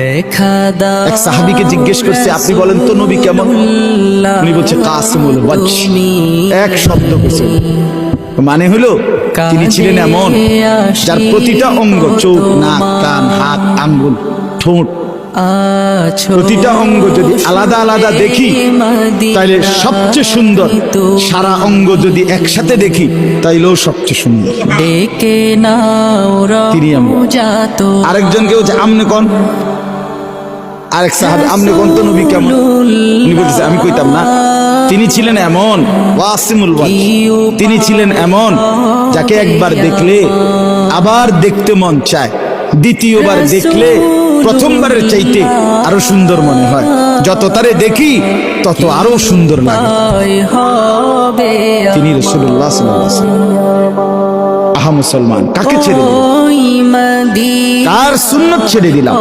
দেখা দাও এক সাহাবীকে জিজ্ঞেস করছে, আপনি বলেন তো নবী কেমন? উনি বলছে কাসিমুল ওয়াজহ। এক শব্দ বলছে, মানে হলো তিনি ছিলেন এমন যার প্রতিটা অঙ্গ, চোখ, নাক, কান, হাত, আঙ্গুল, ঠোঁট, প্রতিটা অঙ্গ যদি আলাদা আলাদা দেখি তাইলে সবচেয়ে সুন্দর, সারা অঙ্গ যদি একসাথে দেখি তাইলেও সবচেয়ে সুন্দর। ডেকে নাও তিনি আরেকজনকেও আমনে কোন, আরেক সাহাবী আমনে কোন তো নবী কেমন? উনি বলতেছে আমি কইতাম না, তিনি ছিলেন এমন ওয়াসিমুল ওয়াজহ, তিনি ছিলেন এমন যাকে একবার দেখলে আবার দেখতে মন চায়, দ্বিতীয়বার দেখলে প্রথমবারের চাইতে আরো সুন্দর মনে হয়, যত তারে দেখি তত আরো সুন্দর লাগে। তিনি রাসূলুল্লাহ সাল্লাল্লাহু আলাইহি ওয়াসাল্লাম। আহা মুসলমান, কাকে ছেড়ে দিলাম? কার সুন্নাত ছেড়ে দিলাম?